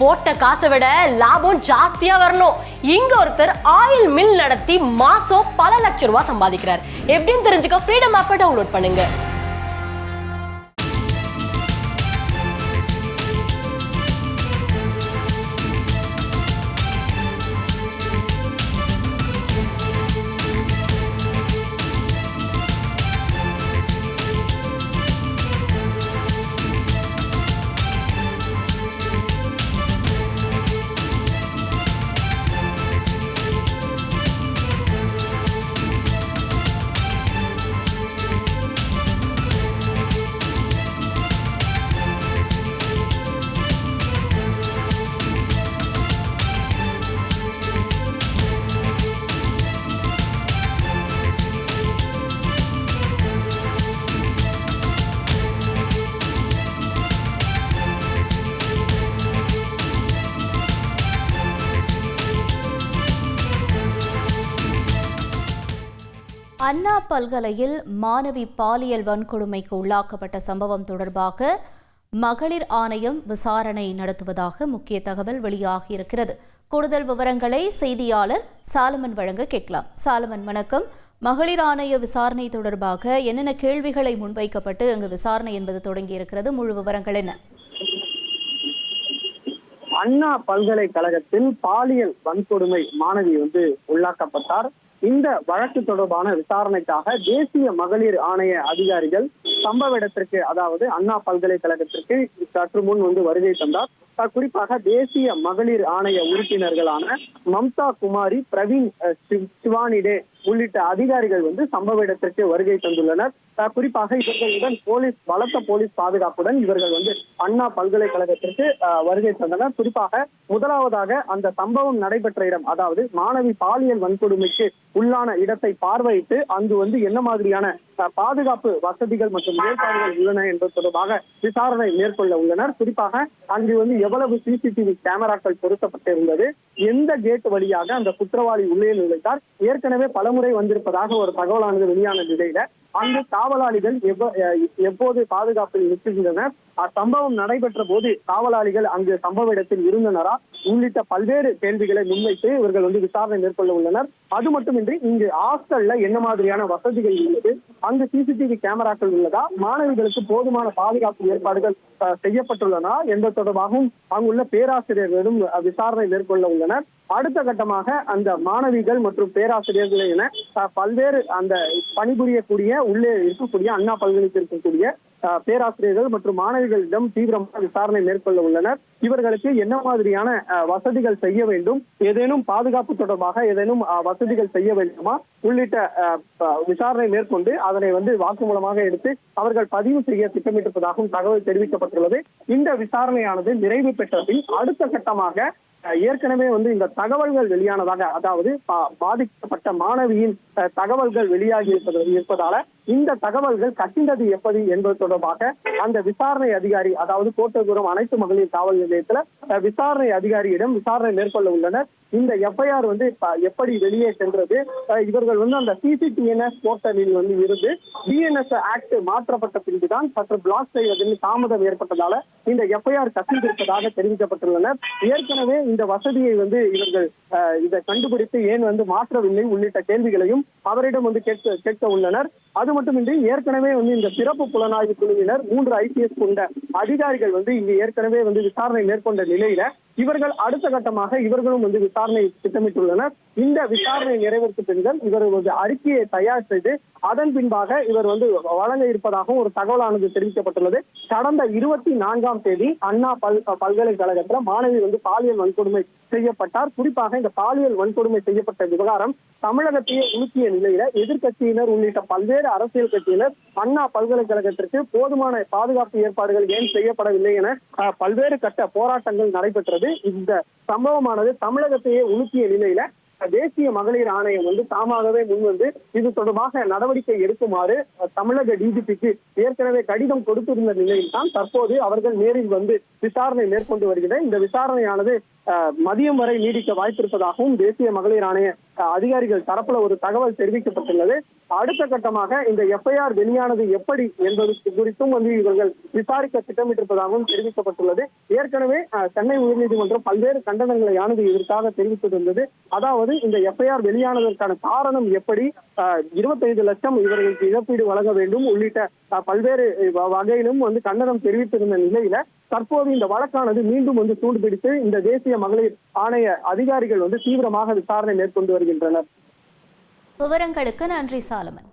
போட்ட காசை விட லாபம் ஜாஸ்தியா வரணும். இங்க ஒருத்தர் ஆயில் மில் நடத்தி மாசம் பல லட்சம் ரூபாய் சம்பாதிக்கிறார். எப்படின்னு தெரிஞ்சுக்க ஃப்ரீடம் ஆப்பை டவுன்லோட் பண்ணுங்க. அண்ணா பல்கலையில் மாணவி பாலியல் வன்கொடுமைக்கு உள்ளாக்கப்பட்ட சம்பவம் தொடர்பாக மகளிர் ஆணையம் விசாரணை நடத்துவதாக முக்கிய தகவல் வெளியாகியிருக்கிறது. கூடுதல் விவரங்களை செய்தியாளர் சாலமன் வழங்க கேட்கலாம். சாலமன், வணக்கம். மகளிர் ஆணைய விசாரணை தொடர்பாக என்னென்ன கேள்விகளை முன்வைக்கப்பட்டு அங்கு விசாரணை என்பது தொடங்கியிருக்கிறது? முழு விவரங்கள் என்ன? அண்ணா பல்கலைக்கழகத்தில் பாலியல் வன்கொடுமை மாணவி உள்ளாக்கப்பட்டார். இந்த வழக்கு தொடர்பான விசாரணைக்காக தேசிய மகளிர் ஆணைய அதிகாரிகள் சம்பவ இடத்திற்கு, அதாவது அண்ணா பல்கலைக்கழகத்திற்கு சற்று முன் வருகை தந்தார். குறிப்பாக தேசிய மகளிர் ஆணைய உறுப்பினர்களான மம்தா குமாரி, பிரவீன் சிவானிடே உள்ளிட்ட அதிகாரிகள் சம்பவ இடத்திற்கு வருகை தந்துள்ளனர். குறிப்பாக இவர்களுடன் பலத்த போலீஸ் பாதுகாப்புடன் இவர்கள் அண்ணா பல்கலைக்கழகத்திற்கு வருகை தந்தனர். குறிப்பாக முதலாவதாக அந்த சம்பவம் நடைபெற்ற இடம், அதாவது மாணவி பாலியல் வன்கொடுமைக்கு உள்ளான இடத்தை பார்வையிட்டு அங்கு என்ன மாதிரியான பாதுகாப்பு வசதிகள் மற்றும் ஏற்பாடுகள் உள்ளன என்பது தொடர்பாக விசாரணை மேற்கொள்ள உள்ளனர். குறிப்பாக அங்கு எவ்வளவு சிசிடிவி கேமராக்கள் பொருத்தப்பட்டிருந்தது, எந்த கேட் வழியாக அந்த குற்றவாளி உள்ளே நுழைத்தார், ஏற்கனவே பலமுறை வந்திருப்பதாக ஒரு தகவலானது வெளியான நிலையில அங்கு காவலாளிகள் எப்போது பாதுகாப்பில் நிற்கின்றனர், சம்பவம் நடைபெற்ற போது காவலாளிகள் அங்கு சம்பவ இடத்தில் இருந்தனரா உள்ளிட்ட பல்வேறு கேள்விகளை முன்வைத்து இவர்கள் விசாரணை மேற்கொள்ள உள்ளனர். அது மட்டுமின்றி இங்கு ஹாஸ்டல்ல என்ன மாதிரியான வசதிகள் உள்ளது, அங்கு சிசிடிவி கேமராக்கள் உள்ளதா, மாணவிகளுக்கு போதுமான பாதுகாப்பு ஏற்பாடுகள் செய்யப்பட்டுள்ளன என்பது தொடர்பாகவும் அங்குள்ள பேராசிரியர்களும் விசாரணை மேற்கொள்ள உள்ளனர். அடுத்த கட்டமாக அந்த மாணவிகள் மற்றும் பேராசிரியர்கள் என பல்வேறு அந்த பணிபுரியக்கூடிய உள்ளே இருக்கக்கூடிய அண்ணா பல்கலைக்கு இருக்கக்கூடிய பேராசிரியர்கள் மற்றும் மாணவிகளிடம் தீவிரமாக விசாரணை மேற்கொள்ள உள்ளனர். இவர்களுக்கு என்ன மாதிரியான வசதிகள் செய்ய வேண்டும், ஏதேனும் பாதுகாப்பு தொடர்பாக ஏதேனும் வசதிகள் செய்ய வேண்டுமா உள்ளிட்ட விசாரணை மேற்கொண்டு அதனை வாக்குமூலமாக எடுத்து அவர்கள் பதிவு செய்ய திட்டமிட்டிருப்பதாகவும் தகவல் தெரிவிக்கப்பட்டுள்ளது. இந்த விசாரணையானது நிறைவு பெற்ற பின் அடுத்த கட்டமாக ஏற்கனவே இந்த தகவல்கள் வெளியானதாக, அதாவது பாதிக்கப்பட்ட மாணவியின் தகவல்கள் வெளியாகி இருப்பதால இந்த தகவல்கள் கசிந்தது எப்படி என்பது தொடர்பாக அந்த விசாரணை அதிகாரி, அதாவது கோட்டகுரம் அனைத்து மகளிர் காவல் நிலையத்துல விசாரணை அதிகாரியிடம் விசாரணை மேற்கொள்ள உள்ளனர். இந்த எஃப்ஐஆர் எப்படி வெளியே சென்றது, இவர்கள் அந்த சிசிடிஎன்எஸ் போர்ட்டலில் இருந்து டிஎன்எஸ் ஆக்ட் மாற்றப்பட்ட பின்புதான் சற்று பிளாக் செய்வதில் தாமதம் ஏற்பட்டதால இந்த எஃப்ஐஆர் கசிந்திருப்பதாக தெரிவிக்கப்பட்டுள்ளனர். ஏற்கனவே இந்த வசதியை இவர்கள் இதை கண்டுபிடித்து ஏன் மாற்றவில்லை உள்ளிட்ட கேள்விகளையும் அவரிடம் கேட்க உள்ளனர். அது மட்டுமின்றி ஏற்கனவே இந்த சிறப்பு புலனாய்வு குழுவினர் 3 IPS கொண்ட அதிகாரிகள் இங்கு ஏற்கனவே விசாரணை மேற்கொண்ட நிலையில இவர்கள் அடுத்த கட்டமாக இவர்களும் விசாரணை திட்டமிட்டுள்ளனர். இந்த விசாரணை நிறைவேற்ற பின்னர் இவர் அறிக்கையை தயார் செய்து அதன் பின்பாக இவர் வழங்க இருப்பதாகவும் ஒரு தகவலானது தெரிவிக்கப்பட்டுள்ளது. கடந்த 24ஆம் தேதி அண்ணா பல்கலைக்கழகத்தில் மாணவி பாலியல் வன்கொடுமை செய்யப்பட்டார். குறிப்பாக இந்த பாலியல் வன்கொடுமை செய்யப்பட்ட விவகாரம் தமிழகத்தையே உலுக்கிய நிலையில எதிர்கட்சியினர் உள்ளிட்ட பல்வேறு அரசியல் கட்சியினர் அண்ணா பல்கலைக்கழகத்திற்கு போதுமான பாதுகாப்பு ஏற்பாடுகள் ஏன் செய்யப்படவில்லை என பல்வேறு கட்ட போராட்டங்கள் நடைபெற்றது. இந்த சம்பவமானது தமிழகத்தையே உலுக்கிய நிலையில தேசிய மகளிர் ஆணையம் தாமாகவே முன்வந்து இது தொடர்பாக நடவடிக்கை எடுக்குமாறு தமிழக டிஜிபிக்கு ஏற்கனவே கடிதம் கொடுத்திருந்த நிலையில் தான் தற்போது அவர்கள் நேரில் விசாரணை மேற்கொண்டு வருகிறது. இந்த விசாரணையானது மதியம் வரை நீடிக்க வாய்ப்பிருப்பதாகவும் தேசிய மகளிர் ஆணைய அதிகாரிகள் தரப்புல ஒரு தகவல் தெரிவிக்கப்பட்டுள்ளது. அடுத்த கட்டமாக இந்த எஃப்ஐஆர் வெளியானது எப்படி என்பது குறித்தும் வந்து இவர்கள் விசாரிக்க திட்டமிட்டிருப்பதாகவும் தெரிவிக்கப்பட்டுள்ளது. ஏற்கனவே சென்னை உயர்நீதிமன்றம் பல்வேறு கண்டனங்களையானது இதற்காக தெரிவித்திருந்தது. அதாவது இந்த எஃப்ஐஆர் வெளியானதற்கான காரணம் எப்படி, 25 லட்சம் இவர்களுக்கு இழப்பீடு வழங்க வேண்டும் உள்ளிட்ட பல்வேறு வகையிலும் வந்து கண்டனம் தெரிவித்திருந்த நிலையில தற்போது இந்த வழக்கானது மீண்டும் வந்து சூடுபிடித்து இந்த தேசிய மகளிர் ஆணைய அதிகாரிகள் வந்து தீவிரமாக விசாரணை மேற்கொண்டு வருகின்றனர். விவரங்களுக்கு நன்றி சாலமன்.